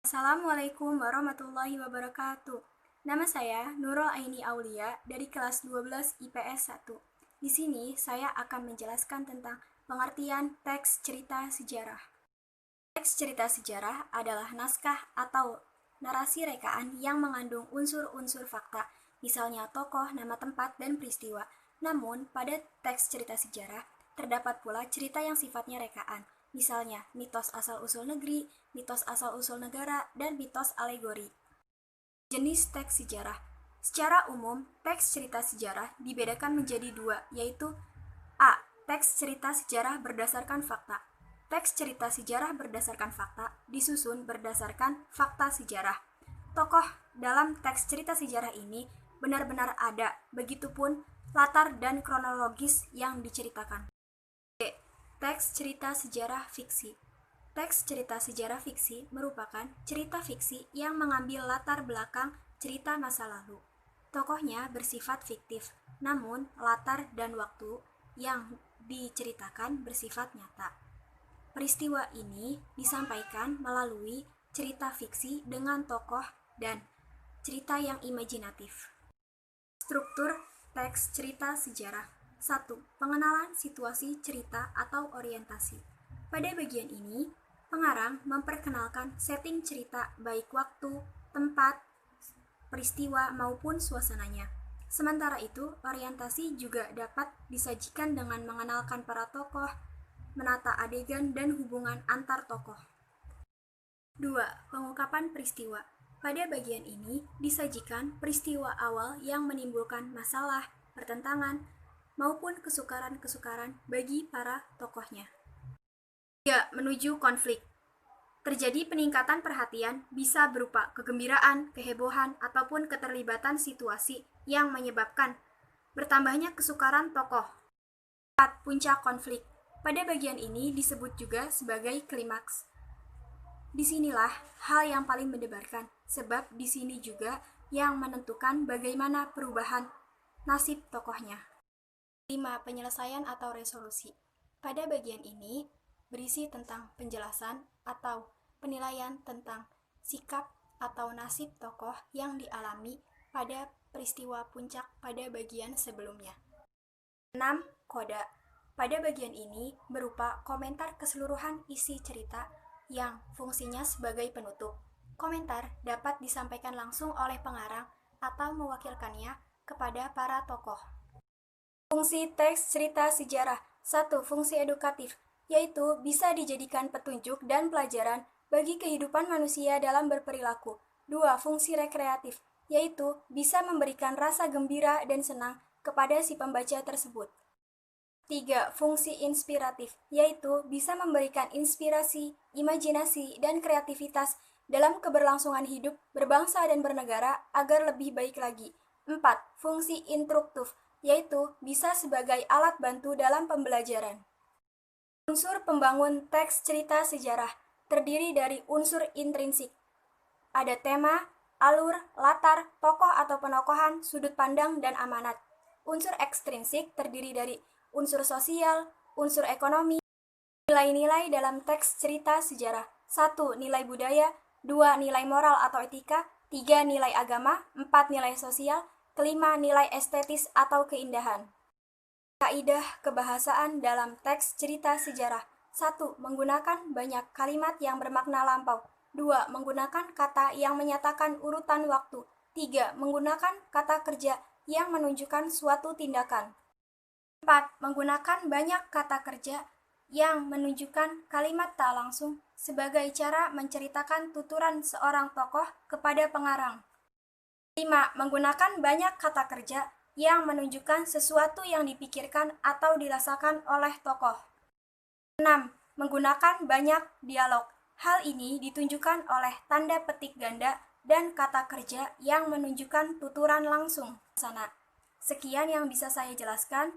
Assalamualaikum warahmatullahi wabarakatuh. Nama saya Nurul Aini Aulia dari kelas 12 IPS 1. Di sini saya akan menjelaskan tentang pengertian teks cerita sejarah. Teks cerita sejarah adalah naskah atau narasi rekaan yang mengandung unsur-unsur fakta, misalnya tokoh, nama tempat, dan peristiwa. Namun, pada teks cerita sejarah, terdapat pula cerita yang sifatnya rekaan, misalnya mitos asal-usul negeri, mitos asal-usul negara, dan mitos alegori. Jenis teks sejarah. Secara umum, teks cerita sejarah dibedakan menjadi dua, yaitu A. Teks cerita sejarah berdasarkan fakta. Teks cerita sejarah berdasarkan fakta disusun berdasarkan fakta sejarah. Tokoh dalam teks cerita sejarah ini benar-benar ada, begitupun latar dan kronologis yang diceritakan. B. Teks cerita sejarah fiksi. Teks cerita sejarah fiksi merupakan cerita fiksi yang mengambil latar belakang cerita masa lalu. Tokohnya bersifat fiktif, namun latar dan waktu yang diceritakan bersifat nyata. Peristiwa ini disampaikan melalui cerita fiksi dengan tokoh dan cerita yang imajinatif. Struktur teks cerita sejarah. 1. Pengenalan situasi cerita atau orientasi. Pada bagian ini, pengarang memperkenalkan setting cerita baik waktu, tempat, peristiwa maupun suasananya. Sementara itu, orientasi juga dapat disajikan dengan mengenalkan para tokoh, menata adegan dan hubungan antar tokoh. 2. Pengungkapan peristiwa. Pada bagian ini disajikan peristiwa awal yang menimbulkan masalah, pertentangan, maupun kesukaran-kesukaran bagi para tokohnya. 3. Menuju konflik. Terjadi peningkatan perhatian bisa berupa kegembiraan, kehebohan, ataupun keterlibatan situasi yang menyebabkan bertambahnya kesukaran tokoh. 4. Puncak konflik. Pada bagian ini disebut juga sebagai klimaks. Disinilah hal yang paling mendebarkan, sebab di sini juga yang menentukan bagaimana perubahan nasib tokohnya. 5. Penyelesaian atau resolusi. Pada bagian ini berisi tentang penjelasan atau penilaian tentang sikap atau nasib tokoh yang dialami pada peristiwa puncak pada bagian sebelumnya. 6. Koda. Pada bagian ini berupa komentar keseluruhan isi cerita yang fungsinya sebagai penutup. Komentar dapat disampaikan langsung oleh pengarang atau mewakilkannya kepada para tokoh. Fungsi teks cerita sejarah. 1. Fungsi edukatif, yaitu bisa dijadikan petunjuk dan pelajaran bagi kehidupan manusia dalam berperilaku. 2. Fungsi rekreatif, yaitu bisa memberikan rasa gembira dan senang kepada si pembaca tersebut. 3. Fungsi inspiratif, yaitu bisa memberikan inspirasi, imajinasi, dan kreativitas dalam keberlangsungan hidup berbangsa dan bernegara agar lebih baik lagi. 4. Fungsi instruktif, yaitu bisa sebagai alat bantu dalam pembelajaran. Unsur pembangun teks cerita sejarah terdiri dari unsur intrinsik. Ada tema, alur, latar, tokoh atau penokohan, sudut pandang, dan amanat. Unsur ekstrinsik terdiri dari unsur sosial, unsur ekonomi. Nilai-nilai dalam teks cerita sejarah. 1. Nilai budaya. 2. Nilai moral atau etika. 3. Nilai agama. 4. Nilai sosial. 5. Nilai estetis atau keindahan. Kaidah kebahasaan dalam teks cerita sejarah. 1. Menggunakan banyak kalimat yang bermakna lampau. 2. Menggunakan kata yang menyatakan urutan waktu. 3. Menggunakan kata kerja yang menunjukkan suatu tindakan. 4. Menggunakan banyak kata kerja yang menunjukkan kalimat tak langsung sebagai cara menceritakan tuturan seorang tokoh kepada pengarang. 5. Menggunakan banyak kata kerja yang menunjukkan sesuatu yang dipikirkan atau dirasakan oleh tokoh. 6. Menggunakan banyak dialog. Hal ini ditunjukkan oleh tanda petik ganda dan kata kerja yang menunjukkan tuturan langsung. Sekian yang bisa saya jelaskan, kurang